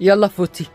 يلا فوتي.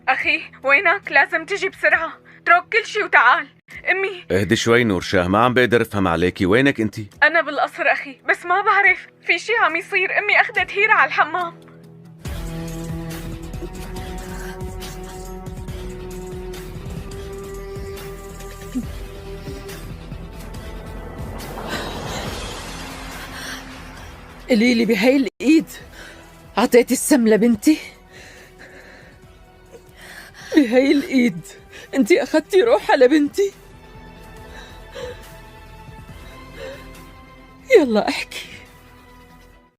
أخي وينك؟ لازم تجي بسرعة، اترك كل شي وتعال. أمي اهدي شوي نور شاه، ما عم بقدر افهم عليكي. وينك انتي؟ أنا بالقصر أخي، بس ما بعرف في شي عم يصير. أمي أخذت هيرة على الحمام. قليلي بهاي الإيد عطيتي السم لبنتي؟ بهاي الإيد انتي أخذتي روحها لبنتي؟ يلا احكي.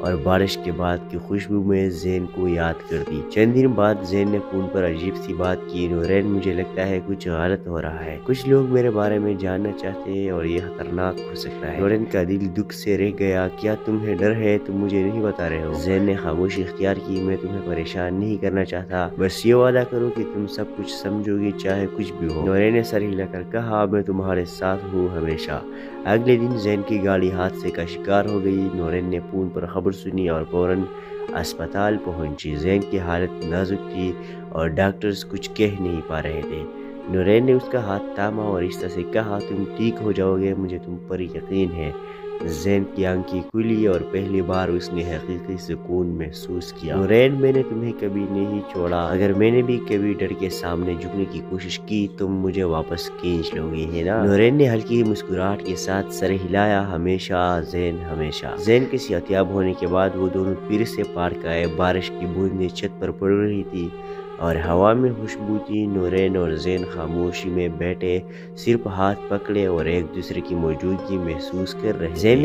اور بارش کے بعد کی خوشبو میں زین کو یاد کر دی۔ چند دن بعد زین نے فون پر عجیب سی بات کی، نورین مجھے لگتا ہے کچھ غلط ہو رہا ہے، کچھ لوگ میرے بارے میں جاننا چاہتے ہیں اور یہ خطرناک ہو سکتا ہے۔ نورین کا دل دکھ سے رہ گیا، کیا تمہیں ڈر ہے؟ تم مجھے نہیں بتا رہے ہو؟ زین نے خاموشی اختیار کی، میں تمہیں پریشان نہیں کرنا چاہتا، بس یہ وعدہ کرو کہ تم سب کچھ سمجھو گی چاہے کچھ بھی ہو۔ نورین نے سر ہلا کر کہا، میں تمہارے ساتھ ہوں ہمیشہ۔ اگلے دن زین کی گاڑی حادثے کا شکار ہو گئی۔ نورین نے فون پر خبر سنی اور فوراً اسپتال پہنچی۔ زین کی حالت نازک تھی اور ڈاکٹرز کچھ کہہ نہیں پا رہے تھے۔ نورین نے اس کا ہاتھ تھاما اور اس طرح سے کہا، تم ٹھیک ہو جاؤ گے، مجھے تم پر یقین ہے۔ زین کی آنکھیں کھلی اور پہلی بار اس نے حقیقی سکون محسوس کیا۔ نورین، میں نے تمہیں کبھی نہیں چھوڑا، اگر میں نے بھی کبھی ڈر کے سامنے جھکنے کی کوشش کی تم مجھے واپس کھینچ لو گے، ہے نا؟ نورین نے ہلکی مسکراہٹ کے ساتھ سر ہلایا، ہمیشہ زین، ہمیشہ۔ زین کے صحتیاب ہونے کے بعد وہ دونوں پھر سے پارک آئے۔ بارش کی بوندیں چھت پر پڑ رہی تھی اور ہوا میں خوشبو تھی۔ نورین اور زین خاموشی میں بیٹھے، صرف ہاتھ پکڑے اور ایک دوسرے کی موجودگی محسوس کر رہے۔ زین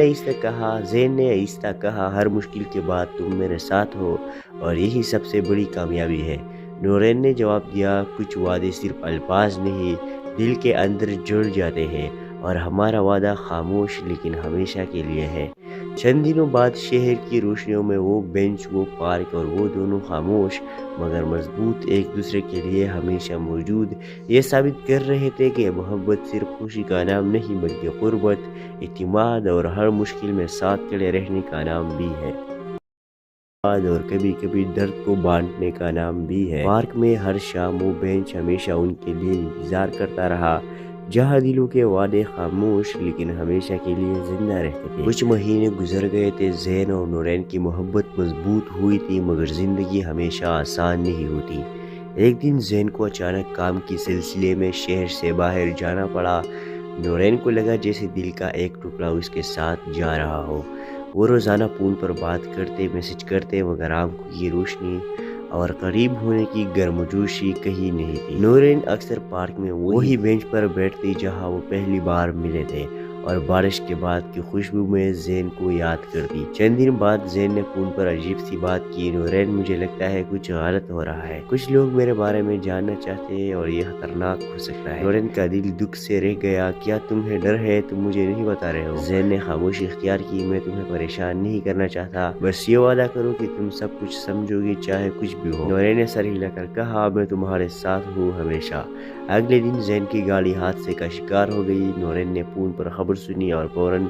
نے آہستہ کہا، ہر مشکل کے بعد تم میرے ساتھ ہو اور یہی سب سے بڑی کامیابی ہے۔ نورین نے جواب دیا، کچھ وعدے صرف الفاظ نہیں، دل کے اندر جڑ جاتے ہیں، اور ہمارا وعدہ خاموش لیکن ہمیشہ کے لیے ہے۔ چند دنوں بعد شہر کی روشنیوں میں وہ بینچ، وہ پارک اور وہ دونوں خاموش مگر مضبوط، ایک دوسرے کے لیے ہمیشہ موجود، یہ ثابت کر رہے تھے کہ محبت صرف خوشی کا نام نہیں بلکہ قربت، اعتماد اور ہر مشکل میں ساتھ کھڑے رہنے کا نام بھی ہے، اور کبھی کبھی درد کو بانٹنے کا نام بھی ہے۔ پارک میں ہر شام وہ بینچ ہمیشہ ان کے لیے انتظار کرتا رہا، جہاں دلوں کے وعدے خاموش لیکن ہمیشہ کے لیے زندہ رہتے تھے۔ کچھ مہینے گزر گئے تھے، زین اور نورین کی محبت مضبوط ہوئی تھی، مگر زندگی ہمیشہ آسان نہیں ہوتی۔ ایک دن زین کو اچانک کام کی سلسلے میں شہر سے باہر جانا پڑا۔ نورین کو لگا جیسے دل کا ایک ٹکڑا اس کے ساتھ جا رہا ہو۔ وہ روزانہ فون پر بات کرتے، میسج کرتے، مگر آنکھوں کی روشنی اور قریب ہونے کی گرمجوشی کہیں نہیں تھی۔ نورین اکثر پارک میں وہی بینچ پر بیٹھتی جہاں وہ پہلی بار ملے تھے، اور بارش کے بعد کی خوشبو میں زین کو یاد کر دی۔ چند دن بعد زین نے فون پر عجیب سی بات کی، نورین مجھے لگتا ہے کچھ غلط ہو رہا ہے، کچھ لوگ میرے بارے میں جاننا چاہتے ہیں اور یہ خطرناک ہو سکتا ہے۔ نورین کا دل دکھ سے رہ گیا، کیا تمہیں ڈر ہے؟ تم مجھے نہیں بتا رہے ہو؟ زین نے خاموشی اختیار کی، میں تمہیں پریشان نہیں کرنا چاہتا، بس یہ وعدہ کرو کہ تم سب کچھ سمجھو گی چاہے کچھ بھی ہو۔ نورین نے سر ہلا کر کہا، میں تمہارے ساتھ ہوں ہمیشہ۔ اگلے دن زین کی گاڑی حادثے کا شکار ہو گئی۔ نورین نے فون پر خبر سنی اور فوراً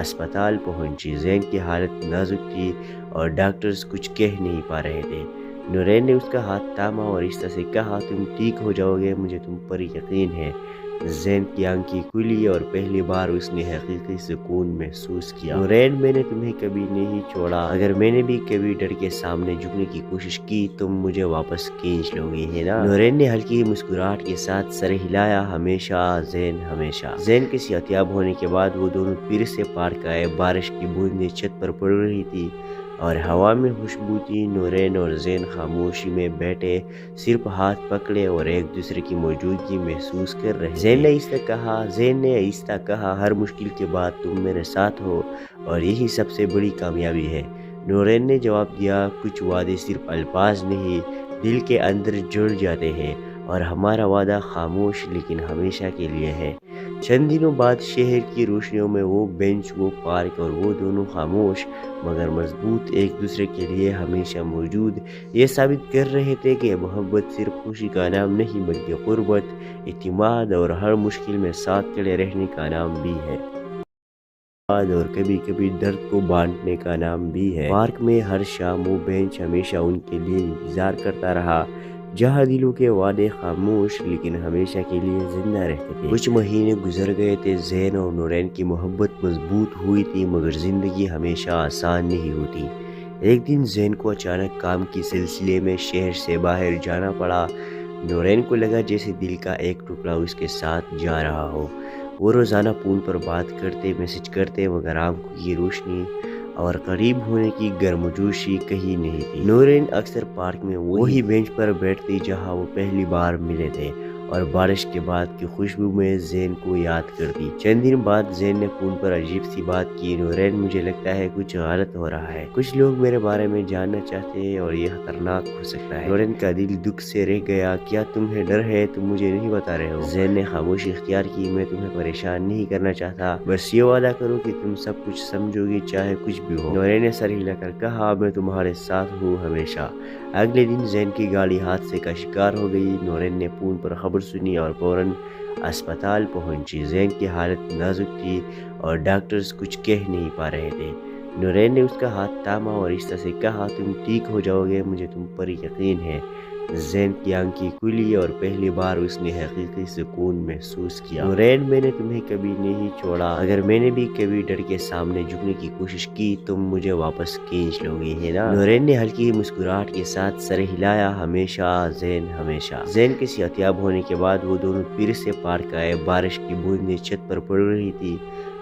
اسپتال پہنچی۔ زین کی حالت نازک تھی اور ڈاکٹرز کچھ کہہ نہیں پا رہے تھے۔ نورین نے اس کا ہاتھ تھاما اور اس طرح سے کہا، تم ٹھیک ہو جاؤ گے، مجھے تم پر یقین ہے۔ زین کی آنکھیں کھلی اور پہلی بار اس نے حقیقی سکون محسوس کیا۔ نورین، میں نے تمہیں کبھی نہیں چھوڑا، اگر میں نے بھی کبھی ڈر کے سامنے جھکنے کی کوشش کی تم مجھے واپس کھینچ لو گے، ہے نا؟ نورین نے ہلکی مسکراہٹ کے ساتھ سر ہلایا، ہمیشہ زین، ہمیشہ۔ زین کے صحتیاب ہونے کے بعد وہ دونوں پھر سے پارک آئے۔ بارش کی بوندیں چھت پر پڑ رہی تھی اور ہوا میں خوشبو تھی۔ نورین اور زین خاموشی میں بیٹھے، صرف ہاتھ پکڑے اور ایک دوسرے کی موجودگی محسوس کر رہے۔ زین نے آہستہ کہا، ہر مشکل کے بعد تم میرے ساتھ ہو اور یہی سب سے بڑی کامیابی ہے۔ نورین نے جواب دیا، کچھ وعدے صرف الفاظ نہیں، دل کے اندر جڑ جاتے ہیں، اور ہمارا وعدہ خاموش لیکن ہمیشہ کے لیے ہے۔ چند دنوں بعد شہر کی روشنیوں میں وہ بینچ، وہ پارک اور وہ دونوں خاموش مگر مضبوط، ایک دوسرے کے لیے ہمیشہ موجود، یہ ثابت کر رہے تھے کہ محبت صرف خوشی کا نام نہیں بلکہ قربت، اعتماد اور ہر مشکل میں ساتھ کھڑے رہنے کا نام بھی ہے، اور کبھی کبھی درد کو بانٹنے کا نام بھی ہے۔ پارک میں ہر شام وہ بینچ ہمیشہ ان کے لیے انتظار کرتا رہا، جہاں دلوں کے وعدے خاموش لیکن ہمیشہ کے لیے زندہ رہتے تھے۔ کچھ مہینے گزر گئے تھے، زین اور نورین کی محبت مضبوط ہوئی تھی، مگر زندگی ہمیشہ آسان نہیں ہوتی۔ ایک دن زین کو اچانک کام کی سلسلے میں شہر سے باہر جانا پڑا۔ نورین کو لگا جیسے دل کا ایک ٹکڑا اس کے ساتھ جا رہا ہو۔ وہ روزانہ فون پر بات کرتے، میسج کرتے، مگر آنکھوں کی روشنی اور قریب ہونے کی گرمجوشی کہیں نہیں تھی۔ نورین اکثر پارک میں وہی بینچ پر بیٹھتی جہاں وہ پہلی بار ملے تھے، اور بارش کے بعد کی خوشبو میں زین کو یاد کرتی۔ چند دن بعد زین نے فون پر عجیب سی بات کی، نورین مجھے لگتا ہے کچھ غلط ہو رہا ہے، کچھ لوگ میرے بارے میں جاننا چاہتے ہیں اور یہ خطرناک ہو سکتا ہے۔ نورین کا دل دکھ سے رہ گیا، کیا تمہیں ڈر ہے؟ تم مجھے نہیں بتا رہے ہو؟ زین نے خاموشی اختیار کی، میں تمہیں پریشان نہیں کرنا چاہتا، بس یہ وعدہ کرو کہ تم سب کچھ سمجھو گی چاہے کچھ بھی ہو۔ نورین نے سر ہلا کر کہا، میں تمہارے ساتھ ہوں ہمیشہ۔ اگلے دن زین کی گاڑی حادثے کا شکار ہو گئی۔ نورین نے فون پر خبر سنی اور فوراً اسپتال پہنچی۔ زین کی حالت نازک تھی اور ڈاکٹرز کچھ کہہ نہیں پا رہے تھے۔ نورین نے اس کا ہاتھ تھاما اور آہستہ سے کہا، تم ٹھیک ہو جاؤ گے، مجھے تم پر یقین ہے۔ زین کی آنکھیں کھلی اور پہلی بار اس نے حقیقی سکون محسوس کیا۔ نورین، میں نے تمہیں کبھی نہیں چھوڑا، اگر میں نے بھی کبھی ڈر کے سامنے جھکنے کی کوشش کی تم مجھے واپس کھینچ لو گی، ہے نا؟ نورین نے ہلکی مسکراہٹ کے ساتھ سر ہلایا، ہمیشہ زین، ہمیشہ۔ زین کے صحتیاب ہونے کے بعد وہ دونوں پھر سے پارک آئے۔ بارش کی بوندیں چھت پر پڑ رہی تھی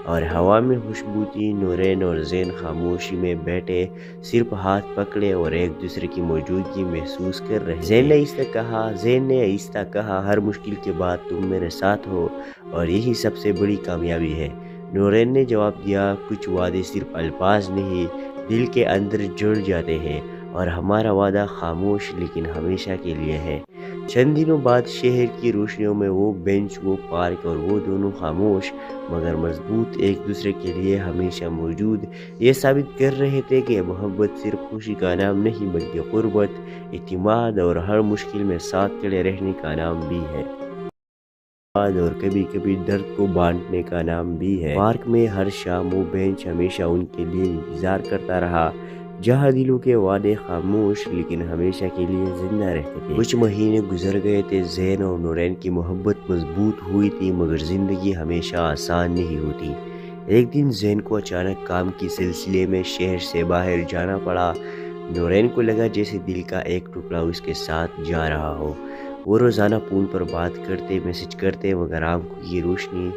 اور ہوا میں خوشبو تھی۔ نورین اور زین خاموشی میں بیٹھے، صرف ہاتھ پکڑے اور ایک دوسرے کی موجودگی محسوس کر رہے۔ زین نے آہستہ کہا، ہر مشکل کے بعد تم میرے ساتھ ہو اور یہی سب سے بڑی کامیابی ہے۔ نورین نے جواب دیا، کچھ وعدے صرف الفاظ نہیں، دل کے اندر جڑ جاتے ہیں، اور ہمارا وعدہ خاموش لیکن ہمیشہ کے لیے ہے۔ چند دنوں بعد شہر کی روشنیوں میں وہ بینچ، وہ پارک اور وہ دونوں خاموش مگر مضبوط، ایک دوسرے کے لیے ہمیشہ موجود، یہ ثابت کر رہے تھے کہ محبت صرف خوشی کا نام نہیں بلکہ قربت، اعتماد اور ہر مشکل میں ساتھ کھڑے رہنے کا نام بھی ہے، اور کبھی کبھی درد کو بانٹنے کا نام بھی ہے۔ پارک میں ہر شام وہ بینچ ہمیشہ ان کے لیے انتظار کرتا رہا، جہاں دلوں کے وعدے خاموش لیکن ہمیشہ کے لیے زندہ رہتے تھے۔ کچھ مہینے گزر گئے تھے، زین اور نورین کی محبت مضبوط ہوئی تھی، مگر زندگی ہمیشہ آسان نہیں ہوتی۔ ایک دن زین کو اچانک کام کی سلسلے میں شہر سے باہر جانا پڑا۔ نورین کو لگا جیسے دل کا ایک ٹکڑا اس کے ساتھ جا رہا ہو۔ وہ روزانہ فون پر بات کرتے، میسج کرتے، مگر آنکھوں کی روشنی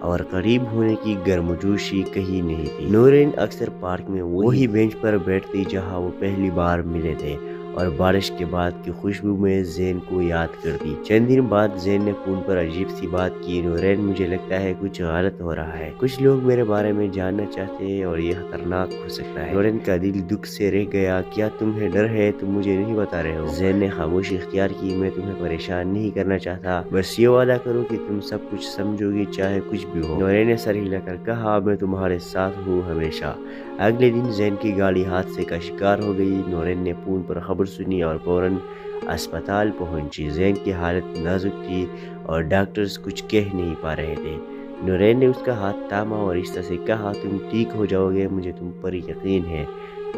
اور قریب ہونے کی گرمجوشی کہیں نہیں تھی۔ نورین اکثر پارک میں وہی بینچ پر بیٹھتی جہاں وہ پہلی بار ملے تھے، اور بارش کے بعد کی خوشبو میں زین کو یاد کرتی۔ چند دن بعد زین نے فون پر عجیب سی بات کی، نورین مجھے لگتا ہے کچھ غلط ہو رہا ہے، کچھ لوگ میرے بارے میں جاننا چاہتے ہیں اور یہ خطرناک ہو سکتا ہے۔ نورین کا دل دکھ سے رہ گیا، کیا تمہیں ڈر ہے؟ تم مجھے نہیں بتا رہے ہو؟ زین نے خاموشی اختیار کی، میں تمہیں پریشان نہیں کرنا چاہتا، بس یہ وعدہ کرو کہ تم سب کچھ سمجھو گی چاہے کچھ بھی ہو۔ نورین نے سر ہلا کر کہا، میں تمہارے ساتھ ہوں ہمیشہ۔ اگلے دن زین کی گاڑی حادثے کا شکار ہو گئی۔ نورین نے فون پر خبر سنی اور فوراً اسپتال پہنچی۔ زین کی حالت نازک تھی اور ڈاکٹرز کچھ کہہ نہیں پا رہے تھے۔ نورین نے اس کا ہاتھ تھاما اور آہستہ سے کہا، تم ٹھیک ہو جاؤ گے، مجھے تم پر یقین ہے۔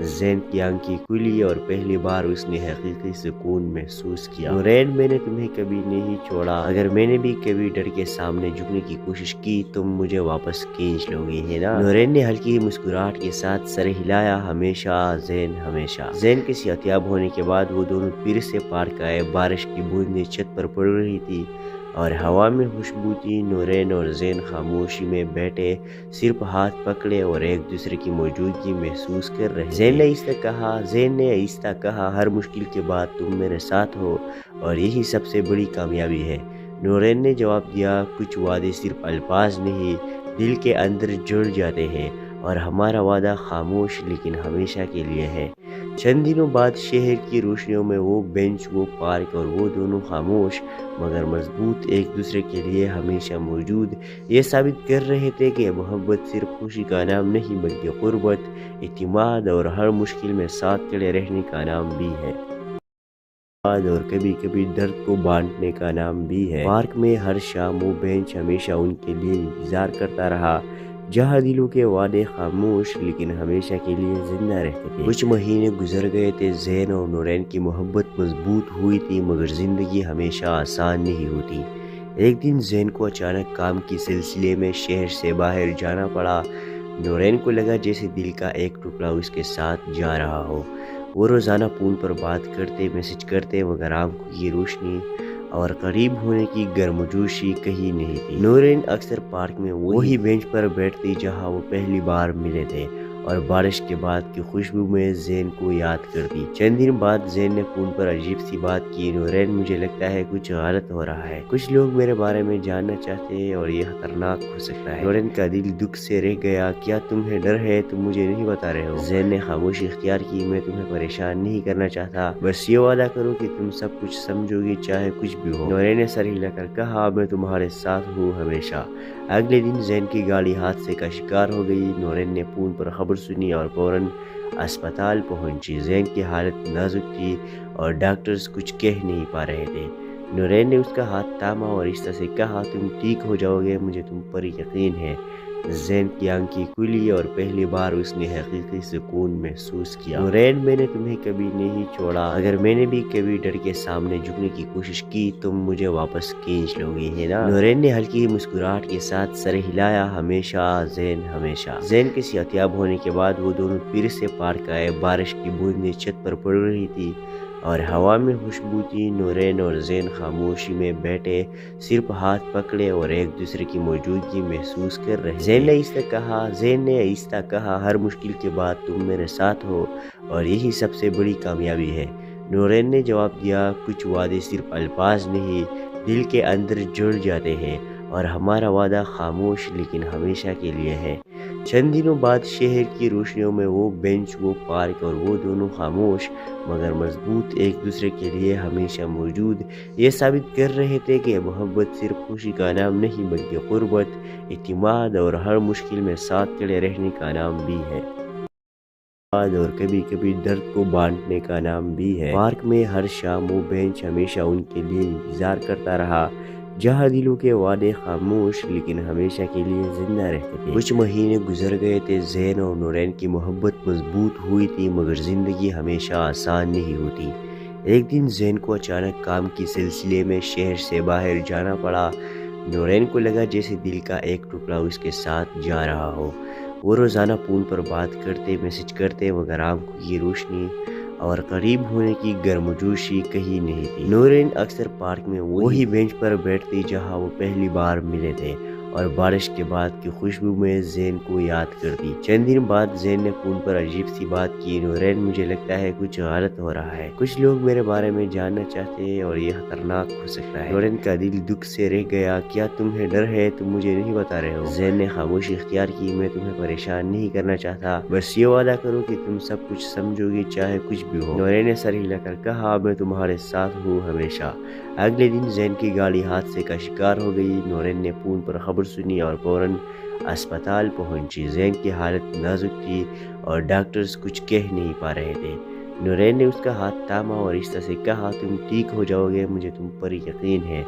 زین کی آنکھیں کھلی اور پہلی بار اس نے حقیقی سکون محسوس کیا۔ نورین، میں نے تمہیں کبھی نہیں چھوڑا، اگر میں نے بھی کبھی ڈر کے سامنے جھکنے کی کوشش کی تم مجھے واپس کھینچ لو گی، ہے نا؟ نورین نے ہلکی مسکراہٹ کے ساتھ سر ہلایا، ہمیشہ زین، ہمیشہ۔ زین کے صحتیاب ہونے کے بعد وہ دونوں پھر سے پارک آئے۔ بارش کی بوندیں چھت پر پڑ رہی تھی اور ہوا میں خوشبو تھی۔ نورین اور زین خاموشی میں بیٹھے، صرف ہاتھ پکڑے اور ایک دوسرے کی موجودگی محسوس کر رہے۔ زین نے آہستہ کہا، ہر مشکل کے بعد تم میرے ساتھ ہو اور یہی سب سے بڑی کامیابی ہے۔ نورین نے جواب دیا، کچھ وعدے صرف الفاظ نہیں، دل کے اندر جڑ جاتے ہیں، اور ہمارا وعدہ خاموش لیکن ہمیشہ کے لیے ہے۔ چند دنوں بعد شہر کی روشنیوں میں وہ بینچ، وہ پارک اور وہ دونوں خاموش مگر مضبوط، ایک دوسرے کے لیے ہمیشہ موجود، یہ ثابت کر رہے تھے کہ محبت صرف خوشی کا نام نہیں بلکہ قربت، اعتماد اور ہر مشکل میں ساتھ کھڑے رہنے کا نام بھی ہے، اور کبھی کبھی درد کو بانٹنے کا نام بھی ہے۔ پارک میں ہر شام وہ بینچ ہمیشہ ان کے لیے انتظار کرتا رہا، جہاں دلوں کے وعدے خاموش لیکن ہمیشہ کے لیے زندہ رہتے تھے۔ کچھ مہینے گزر گئے تھے، زین اور نورین کی محبت مضبوط ہوئی تھی، مگر زندگی ہمیشہ آسان نہیں ہوتی۔ ایک دن زین کو اچانک کام کی سلسلے میں شہر سے باہر جانا پڑا۔ نورین کو لگا جیسے دل کا ایک ٹکڑا اس کے ساتھ جا رہا ہو۔ وہ روزانہ فون پر بات کرتے، میسج کرتے، مگر آنکھوں کی روشنی اور قریب ہونے کی گرمجوشی کہیں نہیں تھی۔ نورین اکثر پارک میں وہی بینچ پر بیٹھتی جہاں وہ پہلی بار ملے تھے، اور بارش کے بعد کی خوشبو میں زین کو یاد کرتی۔ چند دن بعد زین نے فون پر عجیب سی بات کی، نورین مجھے لگتا ہے کچھ غلط ہو رہا ہے، کچھ لوگ میرے بارے میں جاننا چاہتے ہیں اور یہ خطرناک ہو سکتا ہے۔ نورین کا دل دکھ سے رہ گیا، کیا تمہیں ڈر ہے؟ تم مجھے نہیں بتا رہے ہو؟ زین نے خاموشی اختیار کی، میں تمہیں پریشان نہیں کرنا چاہتا، بس یہ وعدہ کرو کہ تم سب کچھ سمجھو گی چاہے کچھ بھی ہو۔ نورین نے سر ہلا کر کہا، میں تمہارے ساتھ ہوں ہمیشہ۔ اگلے دن زین کی گاڑی حادثے کا شکار ہو گئی۔ نورین نے فون پر خبر سنی اور فوراً اسپتال پہنچی۔ زین کی حالت نازک تھی اور ڈاکٹرز کچھ کہہ نہیں پا رہے تھے۔ نورین نے اس کا ہاتھ تھاما اور اس طرح سے کہا، تم ٹھیک ہو جاؤ گے، مجھے تم پر یقین ہے۔ زین کی آنکھیں کھلی اور پہلی بار اس نے حقیقی سکون محسوس کیا۔ نورین، میں نے تمہیں کبھی نہیں چھوڑا، اگر میں نے بھی کبھی ڈر کے سامنے جھکنے کی کوشش کی تم مجھے واپس کھینچ لو گی، ہے نا؟ نورین نے ہلکی مسکراہٹ کے ساتھ سر ہلایا، ہمیشہ زین، ہمیشہ۔ زین کے صحتیاب ہونے کے بعد وہ دونوں پھر سے پارک آئے۔ بارش کی بوندیں چھت پر پڑ رہی تھی اور ہوا میں خوشبو تھی۔ نورین اور زین خاموشی میں بیٹھے، صرف ہاتھ پکڑے اور ایک دوسرے کی موجودگی محسوس کر رہے۔ زین نے آہستہ کہا، ہر مشکل کے بعد تم میرے ساتھ ہو اور یہی سب سے بڑی کامیابی ہے۔ نورین نے جواب دیا، کچھ وعدے صرف الفاظ نہیں، دل کے اندر جڑ جاتے ہیں، اور ہمارا وعدہ خاموش لیکن ہمیشہ کے لیے ہے۔ چند دنوں بعد شہر کی روشنیوں میں وہ بینچ، وہ پارک اور وہ دونوں خاموش مگر مضبوط، ایک دوسرے کے لیے ہمیشہ موجود، یہ ثابت کر رہے تھے کہ محبت صرف خوشی کا نام نہیں بلکہ قربت، اعتماد اور ہر مشکل میں ساتھ کھڑے رہنے کا نام بھی ہے، اور کبھی کبھی درد کو بانٹنے کا نام بھی ہے۔ پارک میں ہر شام وہ بینچ ہمیشہ ان کے لیے انتظار کرتا رہا، جہاں دلوں کے وعدے خاموش لیکن ہمیشہ کے لیے زندہ رہتے تھے۔ کچھ مہینے گزر گئے تھے، زین اور نورین کی محبت مضبوط ہوئی تھی، مگر زندگی ہمیشہ آسان نہیں ہوتی۔ ایک دن زین کو اچانک کام کی سلسلے میں شہر سے باہر جانا پڑا۔ نورین کو لگا جیسے دل کا ایک ٹکڑا اس کے ساتھ جا رہا ہو۔ وہ روزانہ فون پر بات کرتے، میسج کرتے، مگر آنکھوں کی روشنی اور قریب ہونے کی گرمجوشی کہیں نہیں تھی۔ نورین اکثر پارک میں وہی بینچ پر بیٹھتی جہاں وہ پہلی بار ملے تھے، اور بارش کے بعد کی خوشبو میں زین کو یاد کرتی۔ چند دن بعد زین نے فون پر عجیب سی بات کی، نورین مجھے لگتا ہے کچھ غلط ہو رہا ہے، کچھ لوگ میرے بارے میں جاننا چاہتے ہیں اور یہ خطرناک ہو سکتا ہے۔ نورین کا دل دکھ سے رہ گیا، کیا تمہیں ڈر ہے؟ تم مجھے نہیں بتا رہے ہو؟ زین نے خاموشی اختیار کی، میں تمہیں پریشان نہیں کرنا چاہتا، بس یہ وعدہ کرو کہ تم سب کچھ سمجھو گی چاہے کچھ بھی ہو۔ نورین نے سر ہلا کر کہا، میں تمہارے ساتھ ہوں ہمیشہ۔ اگلے دن زین کی گاڑی حادثے کا شکار ہو گئی۔ نورین نے فون پر خبر سنی اور فوراً اسپتال پہنچی۔ زین کی حالت نازک تھی اور ڈاکٹرز کچھ کہہ نہیں پا رہے تھے۔ نورین نے اس کا ہاتھ تھاما اور اس طرح سے کہا، تم ٹھیک ہو جاؤ گے، مجھے تم پر یقین ہے۔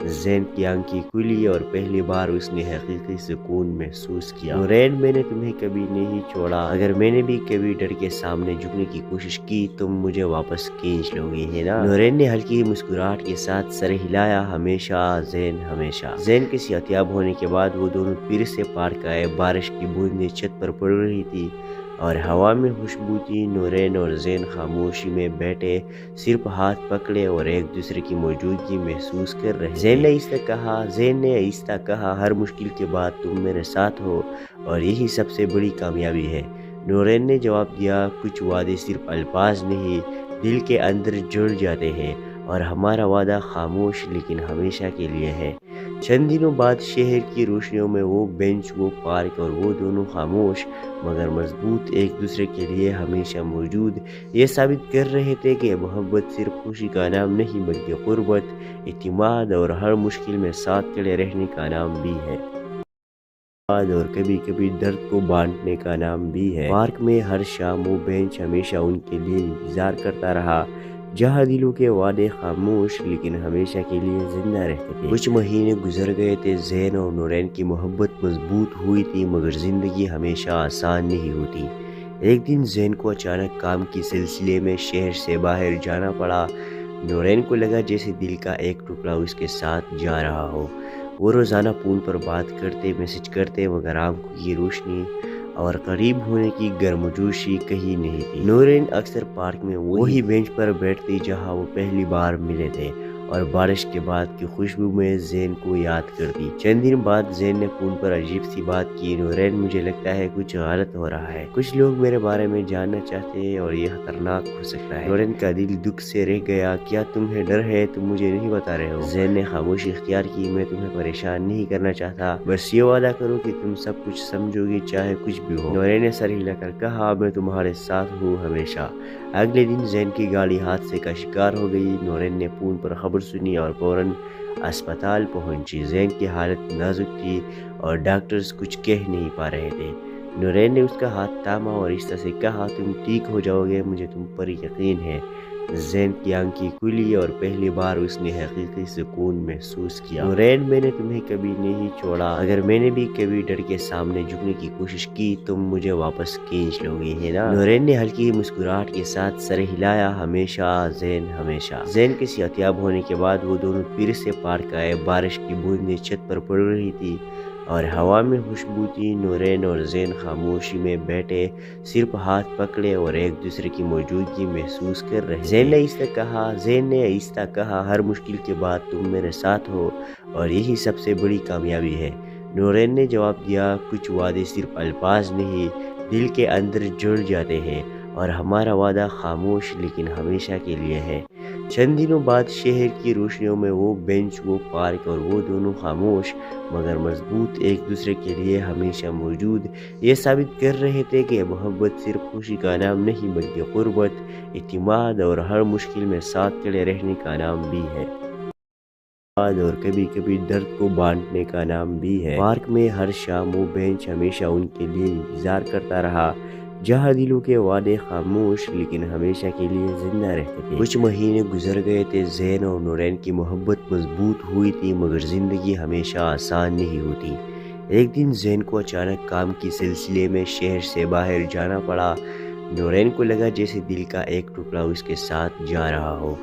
زین کی آنکھیں کھلی اور پہلی بار اس نے حقیقی سکون محسوس کیا۔ نورین، میں نے تمہیں کبھی نہیں چھوڑا، اگر میں نے بھی کبھی ڈر کے سامنے جھکنے کی کوشش کی تم مجھے واپس کھینچ لو گی، ہے نا؟ نورین نے ہلکی مسکراہٹ کے ساتھ سر ہلایا، ہمیشہ زین، ہمیشہ۔ زین کے صحتیاب ہونے کے بعد وہ دونوں پھر سے پارک آئے۔ بارش کی بوندیں چھت پر پڑ رہی تھی اور ہوا میں خوشبو تھی۔ نورین اور زین خاموشی میں بیٹھے، صرف ہاتھ پکڑے اور ایک دوسرے کی موجودگی محسوس کر رہے۔ زین نے آہستہ کہا، ہر مشکل کے بعد تم میرے ساتھ ہو اور یہی سب سے بڑی کامیابی ہے۔ نورین نے جواب دیا، کچھ وعدے صرف الفاظ نہیں، دل کے اندر جڑ جاتے ہیں، اور ہمارا وعدہ خاموش لیکن ہمیشہ کے لیے ہے۔ چند دنوں بعد شہر کی روشنیوں میں وہ بینچ، وہ پارک اور وہ دونوں خاموش مگر مضبوط، ایک دوسرے کے لیے ہمیشہ موجود، یہ ثابت کر رہے تھے کہ محبت صرف خوشی کا نام نہیں بلکہ قربت، اعتماد اور ہر مشکل میں ساتھ کھڑے رہنے کا نام بھی ہے، اور کبھی کبھی درد کو بانٹنے کا نام بھی ہے۔ پارک میں ہر شام وہ بینچ ہمیشہ ان کے لیے انتظار کرتا رہا، جہاں دلوں کے وعدے خاموش لیکن ہمیشہ کے لیے زندہ رہتے تھے۔ کچھ مہینے گزر گئے تھے، زین اور نورین کی محبت مضبوط ہوئی تھی، مگر زندگی ہمیشہ آسان نہیں ہوتی۔ ایک دن زین کو اچانک کام کی سلسلے میں شہر سے باہر جانا پڑا۔ نورین کو لگا جیسے دل کا ایک ٹکڑا اس کے ساتھ جا رہا ہو۔ وہ روزانہ فون پر بات کرتے، میسج کرتے، مگر آنکھوں کی روشنی اور قریب ہونے کی گرمجوشی کہیں نہیں تھی۔ نورین اکثر پارک میں وہی بینچ پر بیٹھتی جہاں وہ پہلی بار ملے تھے، اور بارش کے بعد کی خوشبو میں زین کو یاد کر دی۔ چند دن بعد زین نے فون پر عجیب سی بات کی، نورین مجھے لگتا ہے کچھ غلط ہو رہا ہے، کچھ لوگ میرے بارے میں جاننا چاہتے ہیں اور یہ خطرناک ہو سکتا ہے۔ نورین کا دل دکھ سے رہ گیا، کیا تمہیں ڈر ہے؟ تم مجھے نہیں بتا رہے ہو؟ زین نے خاموشی اختیار کی، میں تمہیں پریشان نہیں کرنا چاہتا، بس یہ وعدہ کرو کہ تم سب کچھ سمجھو گی چاہے کچھ بھی ہو۔ نورین نے سر ہلا کر کہا، میں تمہارے ساتھ ہوں ہمیشہ۔ اگلے دن زین کی گاڑی حادثے کا شکار ہو گئی۔ نورین نے فون پر خبر سنی اور فوراً اسپتال پہنچی۔ زین کی حالت نازک تھی اور ڈاکٹرز کچھ کہہ نہیں پا رہے تھے۔ نورین نے اس کا ہاتھ تھاما اور اس طرح سے کہا، تم ٹھیک ہو جاؤ گے، مجھے تم پر یقین ہے۔ زین کی آنکھیں کھلی اور پہلی بار اس نے حقیقی سکون محسوس کیا۔ نورین، میں نے تمہیں کبھی نہیں چھوڑا، اگر میں نے بھی کبھی ڈر کے سامنے جھکنے کی کوشش کی تم مجھے واپس کھینچ لو گے، ہے نا؟ نورین نے ہلکی مسکراہٹ کے ساتھ سر ہلایا، ہمیشہ زین، ہمیشہ۔ زین کے صحتیاب ہونے کے بعد وہ دونوں پھر سے پارک آئے۔ بارش کی بوندیں چھت پر پڑ رہی تھی اور ہوا میں خوشبو تھی۔ نورین اور زین خاموشی میں بیٹھے، صرف ہاتھ پکڑے اور ایک دوسرے کی موجودگی محسوس کر رہے۔ زین نے آہستہ کہا، ہر مشکل کے بعد تم میرے ساتھ ہو اور یہی سب سے بڑی کامیابی ہے۔ نورین نے جواب دیا، کچھ وعدے صرف الفاظ نہیں، دل کے اندر جڑ جاتے ہیں، اور ہمارا وعدہ خاموش لیکن ہمیشہ کے لیے ہے۔ چند دنوں بعد شہر کی روشنیوں میں وہ بینچ، وہ پارک اور وہ دونوں خاموش مگر مضبوط، ایک دوسرے کے لیے ہمیشہ موجود، یہ ثابت کر رہے تھے کہ محبت صرف خوشی کا نام نہیں بلکہ قربت، اعتماد اور ہر مشکل میں ساتھ کھڑے رہنے کا نام بھی ہے، اور کبھی کبھی درد کو بانٹنے کا نام بھی ہے۔ پارک میں ہر شام وہ بینچ ہمیشہ ان کے لیے انتظار کرتا رہا، جہاں دلوں کے وعدے خاموش لیکن ہمیشہ کے لیے زندہ رہتے تھے۔ کچھ مہینے گزر گئے تھے، زین اور نورین کی محبت مضبوط ہوئی تھی، مگر زندگی ہمیشہ آسان نہیں ہوتی۔ ایک دن زین کو اچانک کام کی سلسلے میں شہر سے باہر جانا پڑا۔ نورین کو لگا جیسے دل کا ایک ٹکڑا اس کے ساتھ جا رہا ہو۔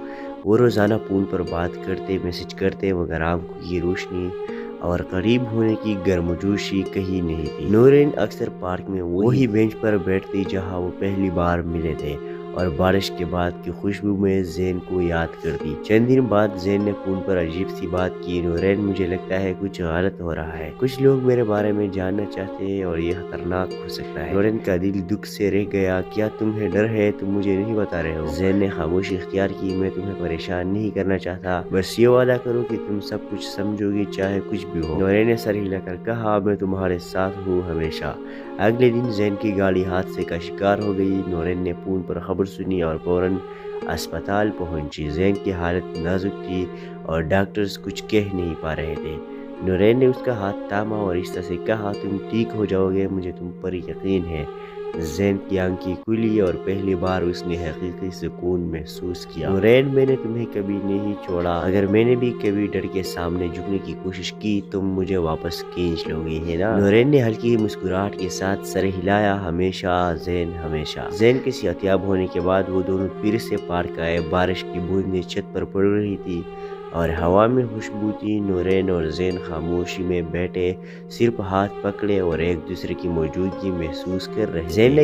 وہ روزانہ فون پر بات کرتے، میسج کرتے، مگر آنکھوں کی روشنی اور قریب ہونے کی گرمجوشی کہیں نہیں تھی۔ نورین اکثر پارک میں وہی بینچ پر بیٹھتی جہاں وہ پہلی بار ملے تھے، اور بارش کے بعد کی خوشبو میں زین کو یاد کرتی۔ چند دن بعد زین نے فون پر عجیب سی بات کی، نورین مجھے لگتا ہے کچھ غلط ہو رہا ہے، کچھ لوگ میرے بارے میں جاننا چاہتے ہیں اور یہ خطرناک ہو سکتا ہے۔ نورین کا دل دکھ سے رہ گیا، کیا تمہیں ڈر ہے؟ تم مجھے نہیں بتا رہے ہو؟ زین نے خاموشی اختیار کی، میں تمہیں پریشان نہیں کرنا چاہتا، بس یہ وعدہ کرو کہ تم سب کچھ سمجھو گی چاہے کچھ بھی ہو۔ نورین نے سر ہلا کر کہا، میں تمہارے ساتھ ہوں ہمیشہ۔ اگلے دن زین کی گاڑی حادثے کا شکار ہو گئی۔ نورین نے فون پر خبر سنی اور فوراً اسپتال پہنچی۔ زین کی حالت نازک تھی اور ڈاکٹرز کچھ کہہ نہیں پا رہے تھے۔ نورین نے اس کا ہاتھ تھاما اور اس طرح سے کہا، تم ٹھیک ہو جاؤ گے، مجھے تم پر یقین ہے۔ زین کی آنکھیں کھلی اور پہلی بار اس نے حقیقی سکون محسوس کیا۔ نورین، میں نے تمہیں کبھی نہیں چھوڑا، اگر میں نے بھی کبھی ڈر کے سامنے جھکنے کی کوشش کی تم مجھے واپس کھینچ لو گے، ہے نا؟ نورین نے ہلکی مسکراہٹ کے ساتھ سر ہلایا، ہمیشہ زین، ہمیشہ۔ زین کے صحتیاب ہونے کے بعد وہ دونوں پھر سے پارک آئے۔ بارش کی بوندیں چھت پر پڑ رہی تھی اور ہوا میں خوشبو تھی۔ نورین اور زین خاموشی میں بیٹھے، صرف ہاتھ پکڑے اور ایک دوسرے کی موجودگی محسوس کر رہے۔ زین نے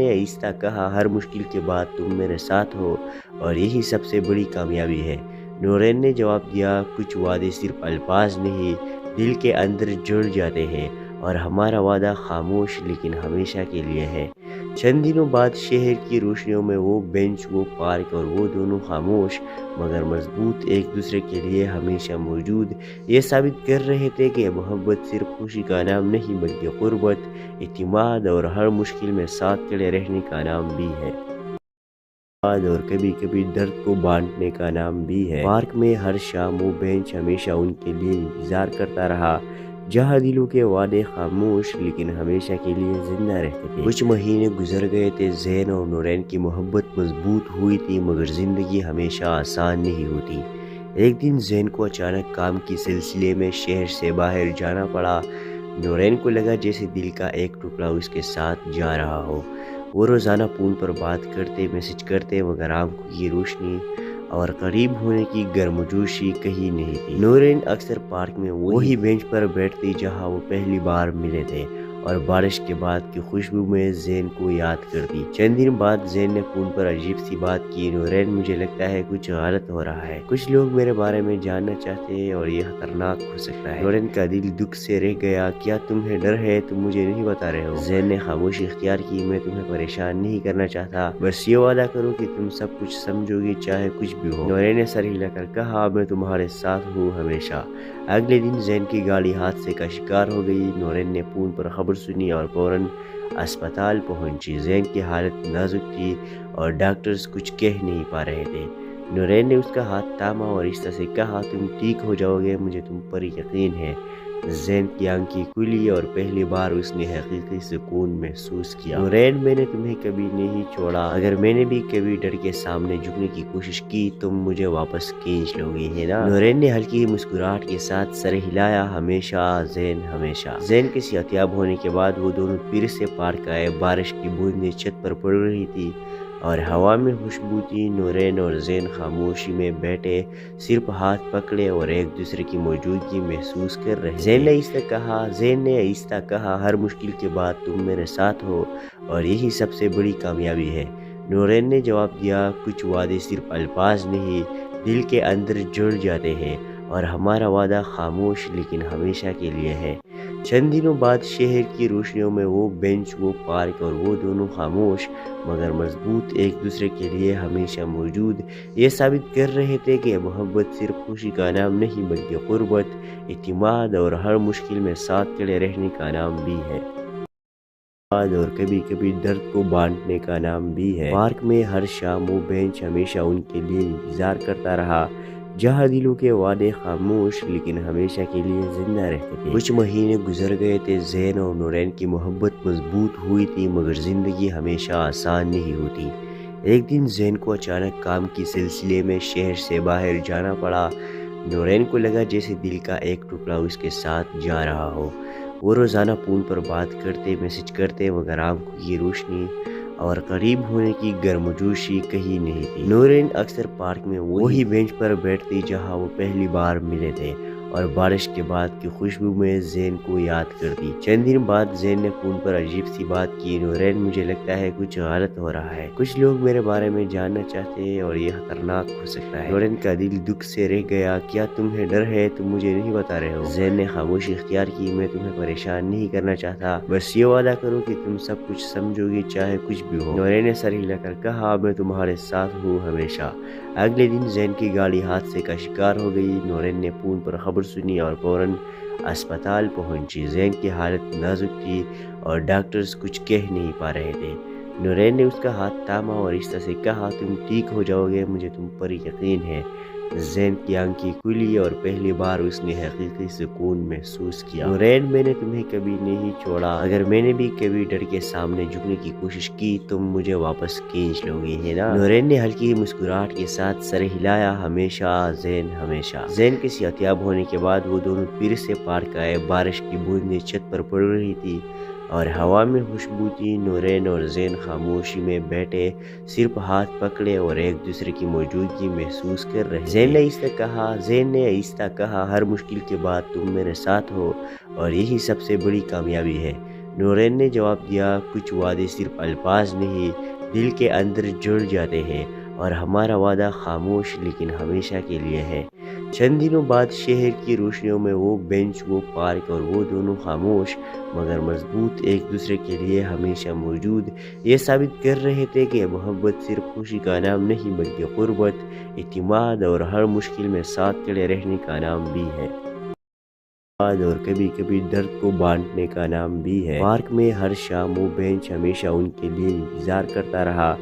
آہستہ کہا، ہر مشکل کے بعد تم میرے ساتھ ہو اور یہی سب سے بڑی کامیابی ہے۔ نورین نے جواب دیا، کچھ وعدے صرف الفاظ نہیں، دل کے اندر جڑ جاتے ہیں، اور ہمارا وعدہ خاموش لیکن ہمیشہ کے لیے ہے۔ چند دنوں بعد شہر کی روشنیوں میں وہ بینچ، وہ پارک اور وہ دونوں خاموش مگر مضبوط، ایک دوسرے کے لیے ہمیشہ موجود، یہ ثابت کر رہے تھے کہ محبت صرف خوشی کا نام نہیں بلکہ قربت، اعتماد اور ہر مشکل میں ساتھ کھڑے رہنے کا نام بھی ہے، اور کبھی کبھی درد کو بانٹنے کا نام بھی ہے۔ پارک میں ہر شام وہ بینچ ہمیشہ ان کے لیے انتظار کرتا رہا، جہاں دلوں کے وعدے خاموش لیکن ہمیشہ کے لیے زندہ رہتے تھے۔ کچھ مہینے گزر گئے تھے، زین اور نورین کی محبت مضبوط ہوئی تھی، مگر زندگی ہمیشہ آسان نہیں ہوتی۔ ایک دن زین کو اچانک کام کی سلسلے میں شہر سے باہر جانا پڑا۔ نورین کو لگا جیسے دل کا ایک ٹکڑا اس کے ساتھ جا رہا ہو۔ وہ روزانہ فون پر بات کرتے، میسج کرتے، مگر آنکھوں کی روشنی اور قریب ہونے کی گرمجوشی کہیں نہیں تھی۔ نورین اکثر پارک میں وہی بینچ پر بیٹھتی جہاں وہ پہلی بار ملے تھے، اور بارش کے بعد کی خوشبو میں زین کو یاد کرتی۔ چند دن بعد زین نے فون پر عجیب سی بات کی، نورین مجھے لگتا ہے کچھ غلط ہو رہا ہے، کچھ لوگ میرے بارے میں جاننا چاہتے ہیں اور یہ خطرناک ہو سکتا ہے۔ نورین کا دل دکھ سے رہ گیا، کیا تمہیں ڈر ہے؟ تم مجھے نہیں بتا رہے ہو؟ زین نے خاموشی اختیار کی، میں تمہیں پریشان نہیں کرنا چاہتا، بس یہ وعدہ کرو کہ تم سب کچھ سمجھو گی چاہے کچھ بھی ہو۔ نورین نے سر ہلا کر کہا، میں تمہارے ساتھ ہوں ہمیشہ۔ اگلے دن زین کی گاڑی حادثے کا شکار ہو گئی۔ نورین نے فون پر خبر سنی اور فوراً اسپتال پہنچی۔ زین کی حالت نازک تھی اور ڈاکٹرز کچھ کہہ نہیں پا رہے تھے۔ نورین نے اس کا ہاتھ تھاما اور آہستہ سے کہا، تم ٹھیک ہو جاؤ گے، مجھے تم پر یقین ہے۔ زین کی آنکھیں کھلی اور پہلی بار اس نے حقیقی سکون محسوس کیا۔ نورین، میں نے تمہیں کبھی نہیں چھوڑا، اگر میں نے بھی کبھی ڈر کے سامنے جھکنے کی کوشش کی تم مجھے واپس کھینچ لو گی، ہے نا؟ نورین نے ہلکی مسکراہٹ کے ساتھ سر ہلایا، ہمیشہ زین، ہمیشہ۔ زین کے صحتیاب ہونے کے بعد وہ دونوں پھر سے پارک آئے۔ بارش کی بوندیں چھت پر پڑ رہی تھی اور ہوا میں خوشبو تھی۔ نورین اور زین خاموشی میں بیٹھے، صرف ہاتھ پکڑے اور ایک دوسرے کی موجودگی محسوس کر رہے۔ زین نے آہستہ کہا، ہر مشکل کے بعد تم میرے ساتھ ہو اور یہی سب سے بڑی کامیابی ہے۔ نورین نے جواب دیا، کچھ وعدے صرف الفاظ نہیں، دل کے اندر جڑ جاتے ہیں، اور ہمارا وعدہ خاموش لیکن ہمیشہ کے لیے ہے۔ چند دنوں بعد شہر کی روشنیوں میں وہ بینچ، وہ پارک اور وہ دونوں خاموش مگر مضبوط، ایک دوسرے کے لیے ہمیشہ موجود، یہ ثابت کر رہے تھے کہ محبت صرف خوشی کا نام نہیں بلکہ قربت، اعتماد اور ہر مشکل میں ساتھ کھڑے رہنے کا نام بھی ہے، اور کبھی کبھی درد کو بانٹنے کا نام بھی ہے۔ پارک میں ہر شام وہ بینچ ہمیشہ ان کے لیے انتظار کرتا رہا، جہاں دلوں کے وعدے خاموش لیکن ہمیشہ کے لیے زندہ رہتے تھے۔ کچھ مہینے گزر گئے تھے، زین اور نورین کی محبت مضبوط ہوئی تھی، مگر زندگی ہمیشہ آسان نہیں ہوتی۔ ایک دن زین کو اچانک کام کی سلسلے میں شہر سے باہر جانا پڑا۔ نورین کو لگا جیسے دل کا ایک ٹکڑا اس کے ساتھ جا رہا ہو۔ وہ روزانہ فون پر بات کرتے، میسج کرتے، مگر آنکھوں کی روشنی اور قریب ہونے کی گرمجوشی کہیں نہیں تھی۔ نورین اکثر پارک میں وہی بینچ پر بیٹھتی جہاں وہ پہلی بار ملے تھے، اور بارش کے بعد کی خوشبو میں زین کو یاد کرتی۔ چند دن بعد زین نے فون پر عجیب سی بات کی، نورین مجھے لگتا ہے کچھ غلط ہو رہا ہے، کچھ لوگ میرے بارے میں جاننا چاہتے ہیں اور یہ خطرناک ہو سکتا ہے۔ نورین کا دل دکھ سے رہ گیا، کیا تمہیں ڈر ہے؟ تم مجھے نہیں بتا رہے ہو؟ زین نے خاموشی اختیار کی، میں تمہیں پریشان نہیں کرنا چاہتا، بس یہ وعدہ کرو کہ تم سب کچھ سمجھو گی چاہے کچھ بھی ہو۔ نورین نے سر ہلا کر کہا، میں تمہارے ساتھ ہوں ہمیشہ۔ اگلے دن زین کی گاڑی حادثے کا شکار ہو گئی۔ نورین نے فون پر خبر سنی اور فوراً اسپتال پہنچی۔ زین کی حالت نازک تھی اور ڈاکٹرز کچھ کہہ نہیں پا رہے تھے۔ نورین نے اس کا ہاتھ تھاما اور آہستہ سے کہا، تم ٹھیک ہو جاؤ گے، مجھے تم پر یقین ہے۔ زین کی آنکھیں کھلی اور پہلی بار اس نے حقیقی سکون محسوس کیا۔ نورین، میں نے تمہیں کبھی نہیں چھوڑا، اگر میں نے بھی کبھی ڈر کے سامنے جھکنے کی کوشش کی تم مجھے واپس کھینچ لو گی، ہے نا؟ نورین نے ہلکی مسکراہٹ کے ساتھ سر ہلایا، ہمیشہ زین، ہمیشہ۔ زین کے صحتیاب ہونے کے بعد وہ دونوں پھر سے پارک آئے۔ بارش کی بوندیں چھت پر پڑ رہی تھی اور ہوا میں خوشبو تھی۔ نورین اور زین خاموشی میں بیٹھے، صرف ہاتھ پکڑے اور ایک دوسرے کی موجودگی محسوس کر رہے۔ زین نے آہستہ کہا، ہر مشکل کے بعد تم میرے ساتھ ہو اور یہی سب سے بڑی کامیابی ہے۔ نورین نے جواب دیا، کچھ وعدے صرف الفاظ نہیں، دل کے اندر جڑ جاتے ہیں، اور ہمارا وعدہ خاموش لیکن ہمیشہ کے لیے ہے۔ چند دنوں بعد شہر کی روشنیوں میں وہ بینچ، وہ پارک اور وہ دونوں خاموش مگر مضبوط، ایک دوسرے کے لیے ہمیشہ موجود، یہ ثابت کر رہے تھے کہ محبت صرف خوشی کا نام نہیں بلکہ قربت، اعتماد اور ہر مشکل میں ساتھ کھڑے رہنے کا نام بھی ہے، اور کبھی کبھی درد کو بانٹنے کا نام بھی ہے۔ پارک میں ہر شام وہ بینچ ہمیشہ ان کے لیے انتظار کرتا رہا،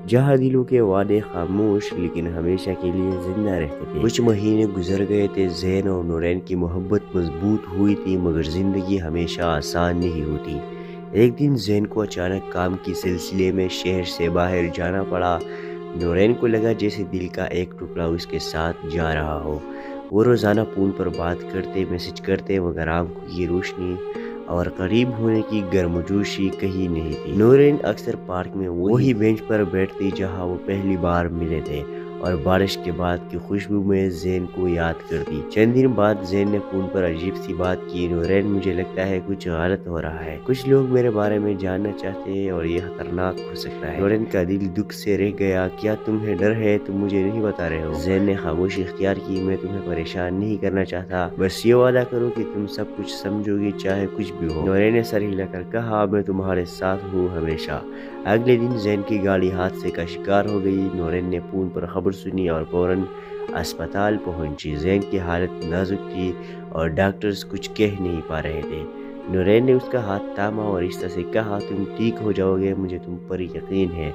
جہاں دلوں کے وعدے خاموش لیکن ہمیشہ کے لیے زندہ رہتے تھے۔ کچھ مہینے گزر گئے تھے، زین اور نورین کی محبت مضبوط ہوئی تھی، مگر زندگی ہمیشہ آسان نہیں ہوتی۔ ایک دن زین کو اچانک کام کی سلسلے میں شہر سے باہر جانا پڑا۔ نورین کو لگا جیسے دل کا ایک ٹکڑا اس کے ساتھ جا رہا ہو۔ وہ روزانہ فون پر بات کرتے، میسج کرتے، مگر آنکھوں کی روشنی اور قریب ہونے کی گرمجوشی کہیں نہیں تھی۔ نورین اکثر پارک میں وہی بینچ پر بیٹھتی جہاں وہ پہلی بار ملے تھے، اور بارش کے بعد کی خوشبو میں زین کو یاد کرتی۔ چند دن بعد زین نے فون پر عجیب سی بات کی، نورین مجھے لگتا ہے کچھ غلط ہو رہا ہے، کچھ لوگ میرے بارے میں جاننا چاہتے ہیں اور یہ خطرناک ہو سکتا ہے۔ نورین کا دل دکھ سے رہ گیا، کیا تمہیں ڈر ہے؟ تم مجھے نہیں بتا رہے ہو؟ زین نے خاموشی اختیار کی، میں تمہیں پریشان نہیں کرنا چاہتا، بس یہ وعدہ کرو کہ تم سب کچھ سمجھو گی چاہے کچھ بھی ہو۔ نورین نے سر ہلا کر کہا، میں تمہارے ساتھ ہوں ہمیشہ۔ اگلے دن زین کی گاڑی حادثے کا شکار ہو گئی۔ نورین نے فون پر خبر سنی اور فوراً اسپتال پہنچی۔ زین کی حالت نازک تھی اور ڈاکٹرز کچھ کہہ نہیں پا رہے تھے۔ نورین نے اس کا ہاتھ تھاما اور اس طرح سے کہا، تم ٹھیک ہو جاؤ گے، مجھے تم پر یقین ہے۔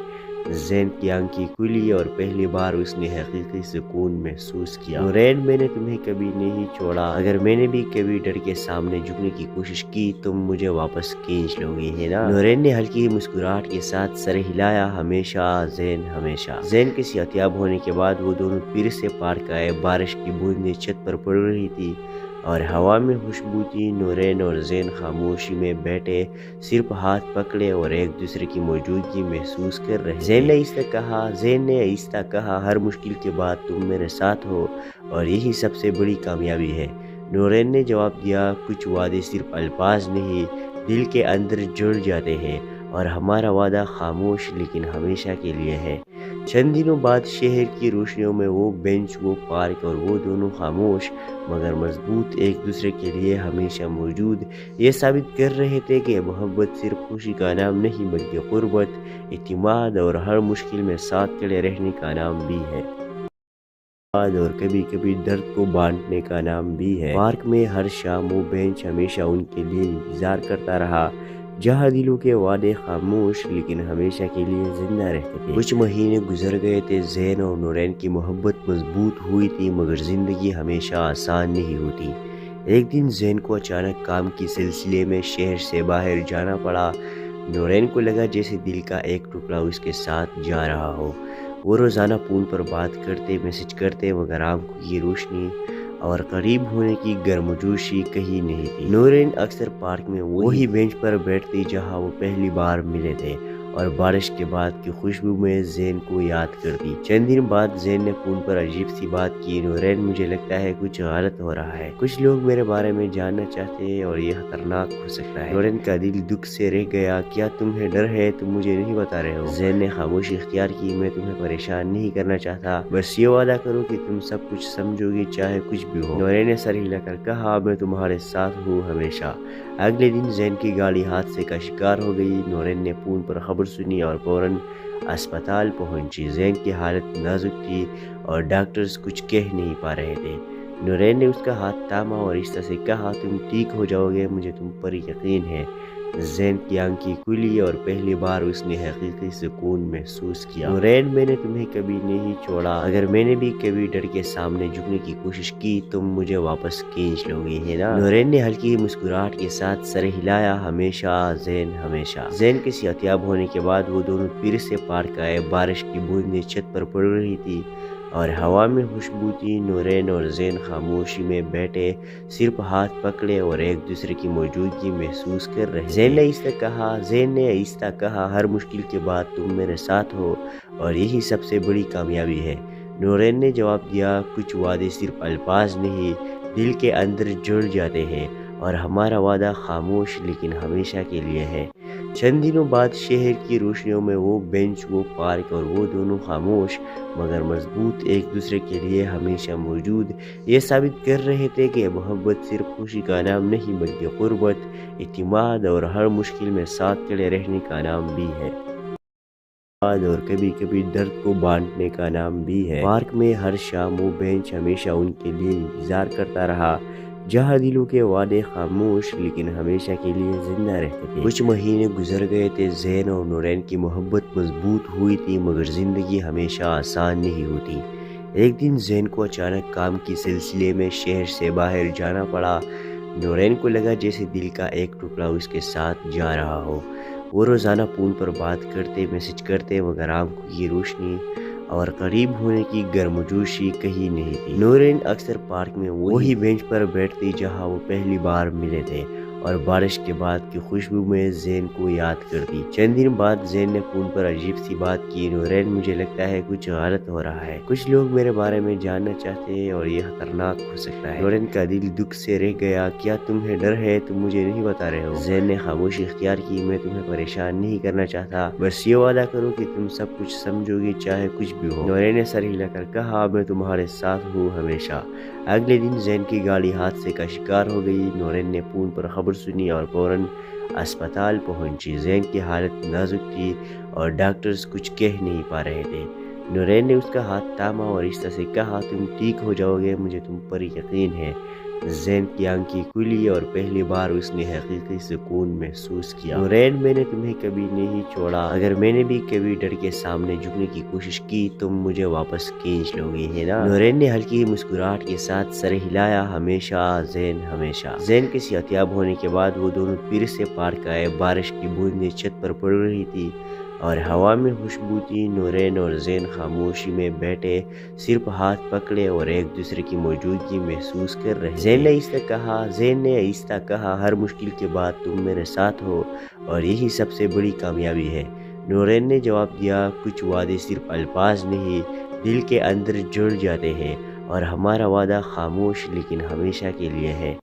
زین کی آنکھیں کھلی اور پہلی بار اس نے حقیقی سکون محسوس کیا۔ نورین، میں نے تمہیں کبھی نہیں چھوڑا، اگر میں نے بھی کبھی ڈر کے سامنے جھکنے کی کوشش کی تم مجھے واپس کھینچ لو گی، ہے نا؟ نورین نے ہلکی مسکراہٹ کے ساتھ سر ہلایا، ہمیشہ زین، ہمیشہ۔ زین کے صحتیاب ہونے کے بعد وہ دونوں پھر سے پارک آئے۔ بارش کی بوندیں چھت پر پڑ رہی تھی اور ہوا میں خوشبو تھی۔ نورین اور زین خاموشی میں بیٹھے، صرف ہاتھ پکڑے اور ایک دوسرے کی موجودگی محسوس کر رہے۔ زین نے آہستہ کہا، ہر مشکل کے بعد تم میرے ساتھ ہو اور یہی سب سے بڑی کامیابی ہے۔ نورین نے جواب دیا، کچھ وعدے صرف الفاظ نہیں، دل کے اندر جڑ جاتے ہیں، اور ہمارا وعدہ خاموش لیکن ہمیشہ کے لیے ہے۔ چند دنوں بعد شہر کی روشنیوں میں وہ بینچ، وہ پارک اور وہ دونوں خاموش مگر مضبوط، ایک دوسرے کے لیے ہمیشہ موجود، یہ ثابت کر رہے تھے کہ محبت صرف خوشی کا نام نہیں بلکہ قربت، اعتماد اور ہر مشکل میں ساتھ کھڑے رہنے کا نام بھی ہے، اور کبھی کبھی درد کو بانٹنے کا نام بھی ہے۔ پارک میں ہر شام وہ بینچ ہمیشہ ان کے لیے انتظار کرتا رہا، جہاں دلوں کے وعدے خاموش لیکن ہمیشہ کے لیے زندہ رہتے تھے۔ کچھ مہینے گزر گئے تھے، زین اور نورین کی محبت مضبوط ہوئی تھی، مگر زندگی ہمیشہ آسان نہیں ہوتی۔ ایک دن زین کو اچانک کام کی سلسلے میں شہر سے باہر جانا پڑا۔ نورین کو لگا جیسے دل کا ایک ٹکڑا اس کے ساتھ جا رہا ہو۔ وہ روزانہ فون پر بات کرتے، میسج کرتے، مگر آنکھوں کی روشنی اور قریب ہونے کی گرمجوشی کہیں نہیں تھی۔ نورین اکثر پارک میں وہی بینچ پر بیٹھتی جہاں وہ پہلی بار ملے تھے، اور بارش کے بعد کی خوشبو میں زین کو یاد کرتی۔ چند دن بعد زین نے فون پر عجیب سی بات کی، نورین مجھے لگتا ہے کچھ غلط ہو رہا ہے، کچھ لوگ میرے بارے میں جاننا چاہتے ہیں اور یہ خطرناک ہو سکتا ہے۔ نورین کا دل دکھ سے رہ گیا، کیا تمہیں ڈر ہے؟ تم مجھے نہیں بتا رہے ہو؟ زین نے خاموشی اختیار کی، میں تمہیں پریشان نہیں کرنا چاہتا، بس یہ وعدہ کرو کہ تم سب کچھ سمجھو گی چاہے کچھ بھی ہو۔ نورین نے سر ہلا کر کہا، میں تمہارے ساتھ ہوں ہمیشہ۔ اگلے دن زین کی گاڑی حادثے کا شکار ہو گئی۔ نورین نے فون پر خبر سنی اور فوراً اسپتال پہنچی۔ زین کی حالت نازک تھی اور ڈاکٹرز کچھ کہہ نہیں پا رہے تھے۔ نورین نے اس کا ہاتھ تھاما اور اس طرح سے کہا، تم ٹھیک ہو جاؤ گے، مجھے تم پر یقین ہے۔ زین کی آنکھیں کھلی اور پہلی بار اس نے حقیقی سکون محسوس کیا۔ نورین، میں نے تمہیں کبھی نہیں چھوڑا، اگر میں نے بھی کبھی ڈر کے سامنے جھکنے کی کوشش کی تم مجھے واپس کھینچ لو گی، ہے نا؟ نورین نے ہلکی مسکراہٹ کے ساتھ سر ہلایا، ہمیشہ زین، ہمیشہ۔ زین کے صحتیاب ہونے کے بعد وہ دونوں پھر سے پارک آئے۔ بارش کی بوندیں چھت پر پڑ رہی تھی اور ہوا میں خوشبو تھی۔ نورین اور زین خاموشی میں بیٹھے، صرف ہاتھ پکڑے اور ایک دوسرے کی موجودگی محسوس کر رہے۔ زین نے آہستہ کہا، ہر مشکل کے بعد تم میرے ساتھ ہو اور یہی سب سے بڑی کامیابی ہے۔ نورین نے جواب دیا، کچھ وعدے صرف الفاظ نہیں، دل کے اندر جڑ جاتے ہیں، اور ہمارا وعدہ خاموش لیکن ہمیشہ کے لیے ہے۔ چند دنوں بعد شہر کی روشنیوں میں وہ بینچ، وہ پارک اور وہ دونوں خاموش مگر مضبوط، ایک دوسرے کے لیے ہمیشہ موجود، یہ ثابت کر رہے تھے کہ محبت صرف خوشی کا نام نہیں بلکہ قربت، اعتماد اور ہر مشکل میں ساتھ کھڑے رہنے کا نام بھی ہے، اور کبھی کبھی درد کو بانٹنے کا نام بھی ہے۔ پارک میں ہر شام وہ بینچ ہمیشہ ان کے لیے انتظار کرتا رہا، جہاں دلوں کے وعدے خاموش لیکن ہمیشہ کے لیے زندہ رہتے تھے۔ کچھ مہینے گزر گئے تھے، زین اور نورین کی محبت مضبوط ہوئی تھی، مگر زندگی ہمیشہ آسان نہیں ہوتی۔ ایک دن زین کو اچانک کام کی سلسلے میں شہر سے باہر جانا پڑا۔ نورین کو لگا جیسے دل کا ایک ٹکڑا اس کے ساتھ جا رہا ہو۔ وہ روزانہ فون پر بات کرتے، میسج کرتے، مگر آنکھوں کی روشنی اور قریب ہونے کی گرمجوشی کہیں نہیں تھی۔ نورین اکثر پارک میں وہی بینچ پر بیٹھتی جہاں وہ پہلی بار ملے تھے، اور بارش کے بعد کی خوشبو میں زین کو یاد کر دی۔ چند دن بعد زین نے فون پر عجیب سی بات کی، نورین مجھے لگتا ہے کچھ غلط ہو رہا ہے، کچھ لوگ میرے بارے میں جاننا چاہتے ہیں اور یہ خطرناک ہو سکتا ہے۔ نورین کا دل دکھ سے رہ گیا، کیا تمہیں ڈر ہے؟ تم مجھے نہیں بتا رہے ہو؟ زین نے خاموشی اختیار کی، میں تمہیں پریشان نہیں کرنا چاہتا، بس یہ وعدہ کرو کہ تم سب کچھ سمجھو گی چاہے کچھ بھی ہو۔ نورین نے سر ہلا کر کہا، میں تمہارے ساتھ ہوں ہمیشہ۔ اگلے دن زین کی گاڑی حادثے کا شکار ہو گئی۔ نورین نے فون پر خبر سنی اور فوراً اسپتال پہنچی۔ زین کی حالت نازک تھی اور ڈاکٹرز کچھ کہہ نہیں پا رہے تھے۔ نورین نے اس کا ہاتھ تھاما اور اس طرح سے کہا، تم ٹھیک ہو جاؤ گے، مجھے تم پر یقین ہے۔ زین کی آنکھیں کھلی اور پہلی بار اس نے حقیقی سکون محسوس کیا۔ نورین، میں نے تمہیں کبھی نہیں چھوڑا، اگر میں نے بھی کبھی ڈر کے سامنے جھکنے کی کوشش کی تم مجھے واپس کھینچ لو گے، ہے نا؟ نورین نے ہلکی مسکراہٹ کے ساتھ سر ہلایا، ہمیشہ زین، ہمیشہ۔ زین کے صحتیاب ہونے کے بعد وہ دونوں پھر سے پارک آئے۔ بارش کی بوندیں چھت پر پڑ رہی تھی اور ہوا میں خوشبو تھی۔ نورین اور زین خاموشی میں بیٹھے، صرف ہاتھ پکڑے اور ایک دوسرے کی موجودگی محسوس کر رہے۔ زین نے آہستہ کہا، ہر مشکل کے بعد تم میرے ساتھ ہو اور یہی سب سے بڑی کامیابی ہے۔ نورین نے جواب دیا، کچھ وعدے صرف الفاظ نہیں، دل کے اندر جڑ جاتے ہیں، اور ہمارا وعدہ خاموش لیکن ہمیشہ کے لیے ہے۔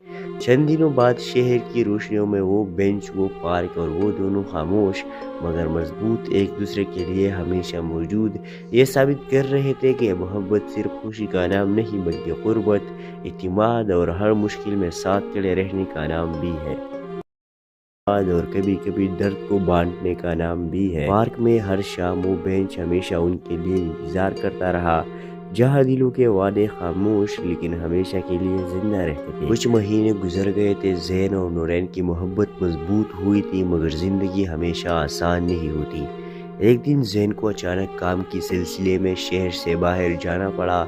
چند دنوں بعد شہر کی روشنیوں میں وہ بینچ، وہ پارک اور وہ دونوں خاموش مگر مضبوط، ایک دوسرے کے لیے ہمیشہ موجود، یہ ثابت کر رہے تھے کہ محبت صرف خوشی کا نام نہیں بلکہ قربت، اعتماد اور ہر مشکل میں ساتھ کھڑے رہنے کا نام بھی ہے، اور کبھی کبھی درد کو بانٹنے کا نام بھی ہے۔ پارک میں ہر شام وہ بینچ ہمیشہ ان کے لیے انتظار کرتا رہا، جہاں دلوں کے وعدے خاموش لیکن ہمیشہ کے لیے زندہ رہتے تھے۔ کچھ مہینے گزر گئے تھے، زین اور نورین کی محبت مضبوط ہوئی تھی، مگر زندگی ہمیشہ آسان نہیں ہوتی۔ ایک دن زین کو اچانک کام کی سلسلے میں شہر سے باہر جانا پڑا۔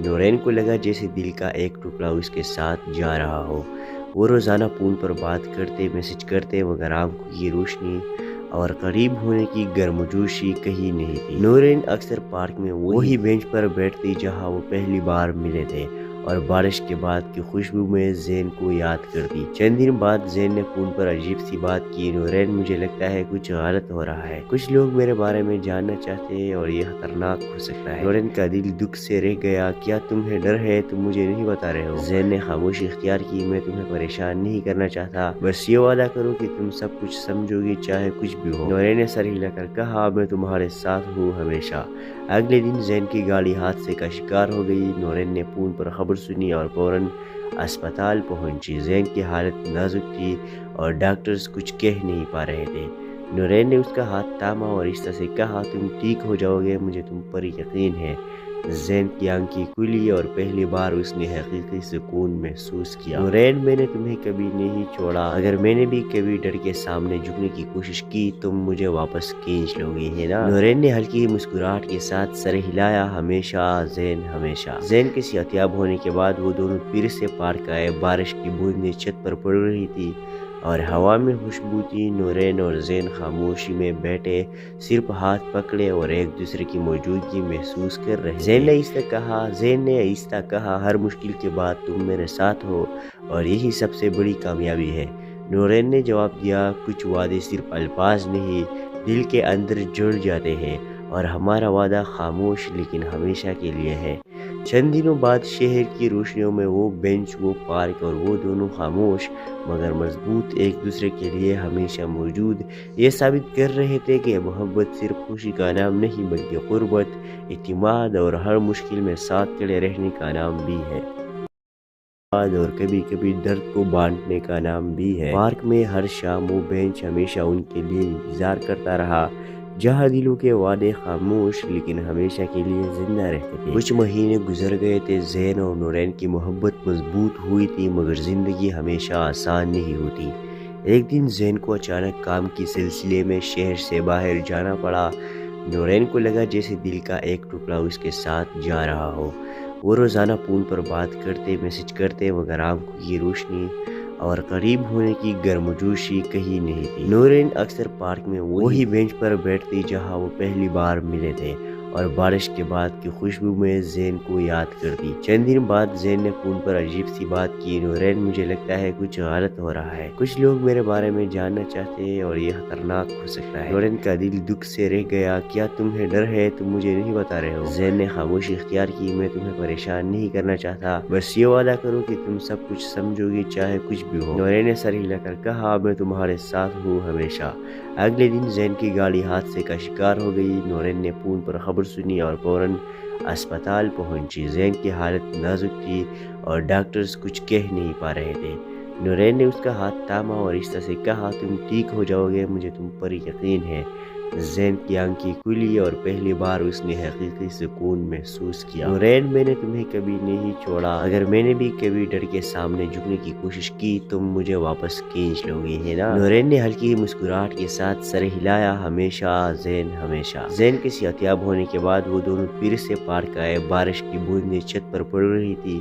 نورین کو لگا جیسے دل کا ایک ٹکڑا اس کے ساتھ جا رہا ہو۔ وہ روزانہ فون پر بات کرتے، میسج کرتے، مگر آنکھوں کی روشنی اور قریب ہونے کی گرمجوشی کہیں نہیں تھی۔ نورین اکثر پارک میں وہی بینچ پر بیٹھتی جہاں وہ پہلی بار ملے تھے، اور بارش کے بعد کی خوشبو میں زین کو یاد کرتی۔ چند دن بعد زین نے فون پر عجیب سی بات کی، نورین مجھے لگتا ہے کچھ غلط ہو رہا ہے، کچھ لوگ میرے بارے میں جاننا چاہتے ہیں اور یہ خطرناک ہو سکتا ہے۔ نورین کا دل دکھ سے رہ گیا، کیا تمہیں ڈر ہے؟ تم مجھے نہیں بتا رہے ہو؟ زین نے خاموشی اختیار کی، میں تمہیں پریشان نہیں کرنا چاہتا، بس یہ وعدہ کرو کہ تم سب کچھ سمجھو گی چاہے کچھ بھی ہو۔ نورین نے سر ہلا کر کہا، میں تمہارے ساتھ ہوں ہمیشہ۔ اگلے دن زین کی گاڑی حادثے کا شکار ہو گئی۔ نورین نے فون پر خبر سنی اور فوراً اسپتال پہنچی۔ زین کی حالت نازک تھی اور ڈاکٹرز کچھ کہہ نہیں پا رہے تھے۔ نورین نے اس کا ہاتھ تھاما اور اس طرح سے کہا، تم ٹھیک ہو جاؤ گے، مجھے تم پر یقین ہے۔ زین کی آنکھیں کھلی اور پہلی بار اس نے حقیقی سکون محسوس کیا۔ نورین، میں نے تمہیں کبھی نہیں چھوڑا، اگر میں نے بھی کبھی ڈر کے سامنے جھکنے کی کوشش کی تم مجھے واپس کھینچ لو گے، ہے نا؟ نورین نے ہلکی مسکراہٹ کے ساتھ سر ہلایا، ہمیشہ زین، ہمیشہ۔ زین کے صحتیاب ہونے کے بعد وہ دونوں پھر سے پارک آئے۔ بارش کی بوندیں چھت پر پڑ رہی تھی اور ہوا میں خوشبو تھی۔ نورین اور زین خاموشی میں بیٹھے، صرف ہاتھ پکڑے اور ایک دوسرے کی موجودگی محسوس کر رہے۔ زین نے آہستہ کہا، ہر مشکل کے بعد تم میرے ساتھ ہو اور یہی سب سے بڑی کامیابی ہے۔ نورین نے جواب دیا، کچھ وعدے صرف الفاظ نہیں، دل کے اندر جڑ جاتے ہیں، اور ہمارا وعدہ خاموش لیکن ہمیشہ کے لیے ہے۔ چند دنوں بعد شہر کی روشنیوں میں وہ بینچ، وہ پارک اور وہ دونوں خاموش مگر مضبوط، ایک دوسرے کے لیے ہمیشہ موجود، یہ ثابت کر رہے تھے کہ محبت صرف خوشی کا نام نہیں بلکہ قربت، اعتماد اور ہر مشکل میں ساتھ کھڑے رہنے کا نام بھی ہے، اور کبھی کبھی درد کو بانٹنے کا نام بھی ہے۔ پارک میں ہر شام وہ بینچ ہمیشہ ان کے لیے انتظار کرتا رہا، جہاں دلوں کے وعدے خاموش لیکن ہمیشہ کے لیے زندہ رہتے تھے۔ کچھ مہینے گزر گئے تھے، زین اور نورین کی محبت مضبوط ہوئی تھی، مگر زندگی ہمیشہ آسان نہیں ہوتی۔ ایک دن زین کو اچانک کام کی سلسلے میں شہر سے باہر جانا پڑا۔ نورین کو لگا جیسے دل کا ایک ٹکڑا اس کے ساتھ جا رہا ہو۔ وہ روزانہ فون پر بات کرتے، میسج کرتے، مگر آنکھوں کی روشنی اور قریب ہونے کی گرمجوشی کہیں نہیں تھی۔ نورین اکثر پارک میں وہی بینچ پر بیٹھتی جہاں وہ پہلی بار ملے تھے، اور بارش کے بعد کی خوشبو میں زین کو یاد کر دی۔ چند دن بعد زین نے فون پر عجیب سی بات کی، نورین مجھے لگتا ہے کچھ غلط ہو رہا ہے، کچھ لوگ میرے بارے میں جاننا چاہتے ہیں اور یہ خطرناک ہو سکتا ہے۔ نورین کا دل دکھ سے رہ گیا، کیا تمہیں ڈر ہے؟ تم مجھے نہیں بتا رہے ہو؟ زین نے خاموشی اختیار کی، میں تمہیں پریشان نہیں کرنا چاہتا، بس یہ وعدہ کرو کہ تم سب کچھ سمجھو گی چاہے کچھ بھی ہو۔ نورین نے سر ہلا کر کہا، میں تمہارے ساتھ ہوں ہمیشہ۔ اگلے دن زین کی گاڑی حادثے کا شکار ہو گئی۔ نورین نے فون پر خبر سنی اور فوراً اسپتال پہنچی۔ زین کی حالت نازک تھی اور ڈاکٹرز کچھ کہہ نہیں پا رہے تھے۔ نورین نے اس کا ہاتھ تھاما اور اس طرح سے کہا، تم ٹھیک ہو جاؤ گے، مجھے تم پر یقین ہے۔ زین کی آنکھیں کھلی اور پہلی بار اس نے حقیقی سکون محسوس کیا۔ نورین، میں نے تمہیں کبھی نہیں چھوڑا، اگر میں نے بھی کبھی ڈر کے سامنے جھکنے کی کوشش کی تم مجھے واپس کھینچ لو گی، ہے نا؟ نورین نے ہلکی مسکراہٹ کے ساتھ سر ہلایا، ہمیشہ زین، ہمیشہ۔ زین کے صحتیاب ہونے کے بعد وہ دونوں پھر سے پارک آئے۔ بارش کی بوندیں چھت پر پڑ رہی تھی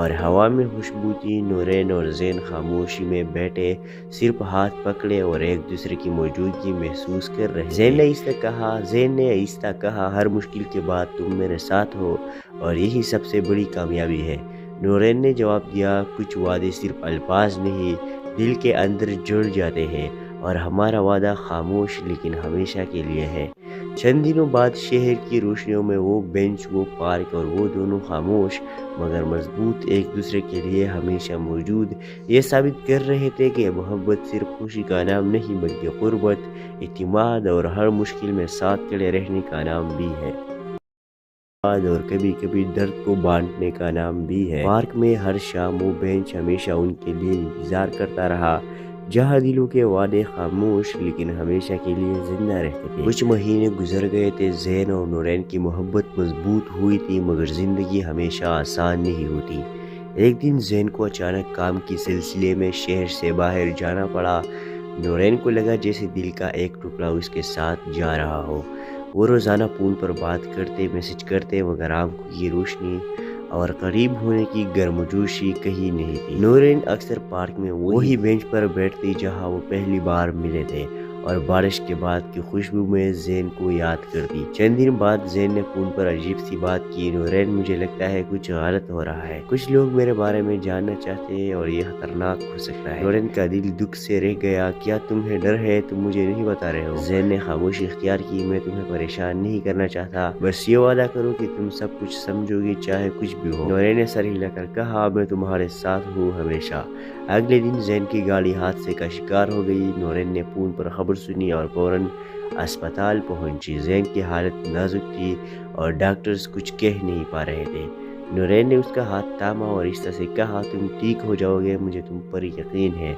اور ہوا میں خوشبو تھی۔ نورین اور زین خاموشی میں بیٹھے، صرف ہاتھ پکڑے اور ایک دوسرے کی موجودگی محسوس کر رہے۔ زین نے آہستہ کہا، ہر مشکل کے بعد تم میرے ساتھ ہو اور یہی سب سے بڑی کامیابی ہے۔ نورین نے جواب دیا، کچھ وعدے صرف الفاظ نہیں، دل کے اندر جڑ جاتے ہیں، اور ہمارا وعدہ خاموش لیکن ہمیشہ کے لیے ہے۔ چند دنوں بعد شہر کی روشنیوں میں وہ بینچ، وہ پارک اور وہ دونوں خاموش مگر مضبوط، ایک دوسرے کے لیے ہمیشہ موجود، یہ ثابت کر رہے تھے کہ محبت صرف خوشی کا نام نہیں بلکہ قربت، اعتماد اور ہر مشکل میں ساتھ کھڑے رہنے کا نام بھی ہے، اور کبھی کبھی درد کو بانٹنے کا نام بھی ہے۔ پارک میں ہر شام وہ بینچ ہمیشہ ان کے لیے انتظار کرتا رہا، جہاں دلوں کے وعدے خاموش لیکن ہمیشہ کے لیے زندہ رہتے تھے۔ کچھ مہینے گزر گئے تھے، زین اور نورین کی محبت مضبوط ہوئی تھی، مگر زندگی ہمیشہ آسان نہیں ہوتی۔ ایک دن زین کو اچانک کام کی سلسلے میں شہر سے باہر جانا پڑا۔ نورین کو لگا جیسے دل کا ایک ٹکڑا اس کے ساتھ جا رہا ہو۔ وہ روزانہ فون پر بات کرتے، میسج کرتے، مگر آنکھوں کی روشنی اور قریب ہونے کی گرمجوشی کہیں نہیں تھی۔ نورین اکثر پارک میں وہی بینچ پر بیٹھتی جہاں وہ پہلی بار ملے تھے، اور بارش کے بعد کی خوشبو میں زین کو یاد کرتی۔ چند دن بعد زین نے فون پر عجیب سی بات کی، نورین مجھے لگتا ہے کچھ غلط ہو رہا ہے، کچھ لوگ میرے بارے میں جاننا چاہتے ہیں اور یہ خطرناک ہو سکتا ہے۔ نورین کا دل دکھ سے رہ گیا، کیا تمہیں ڈر ہے؟ تم مجھے نہیں بتا رہے ہو؟ زین نے خاموشی اختیار کی، میں تمہیں پریشان نہیں کرنا چاہتا، بس یہ وعدہ کرو کہ تم سب کچھ سمجھو گی چاہے کچھ بھی ہو۔ نورین نے سر ہلا کر کہا، میں تمہارے ساتھ ہوں ہمیشہ۔ اگلے دن زین کی گاڑی حادثے کا شکار ہو گئی۔ نورین نے فون پر خبر سنی اور فوراً اسپتال پہنچی۔ زین کی حالت نازک تھی اور ڈاکٹرز کچھ کہہ نہیں پا رہے تھے۔ نورین نے اس کا ہاتھ تھاما اور اس طرح سے کہا، تم ٹھیک ہو جاؤ گے، مجھے تم پر یقین ہے۔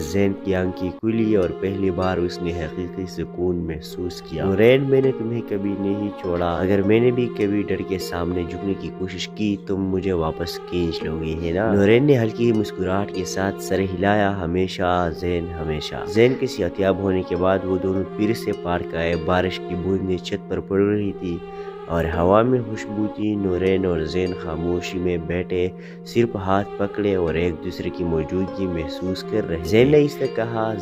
زین کی آنکھیں کھلی اور پہلی بار اس نے حقیقی سکون محسوس کیا۔ نورین، میں نے تمہیں کبھی نہیں چھوڑا، اگر میں نے بھی کبھی ڈر کے سامنے جھکنے کی کوشش کی تم مجھے واپس کھینچ لو گی، ہے نا؟ نورین نے ہلکی مسکراہٹ کے ساتھ سر ہلایا، ہمیشہ زین، ہمیشہ۔ زین کے صحتیاب ہونے کے بعد وہ دونوں پھر سے پارک آئے۔ بارش کی بوندیں چھت پر پڑ رہی تھی اور ہوا میں خوشبو تھی۔ نورین اور زین خاموشی میں بیٹھے، صرف ہاتھ پکڑے اور ایک دوسرے کی موجودگی محسوس کر رہے۔ زین نے آہستہ کہا،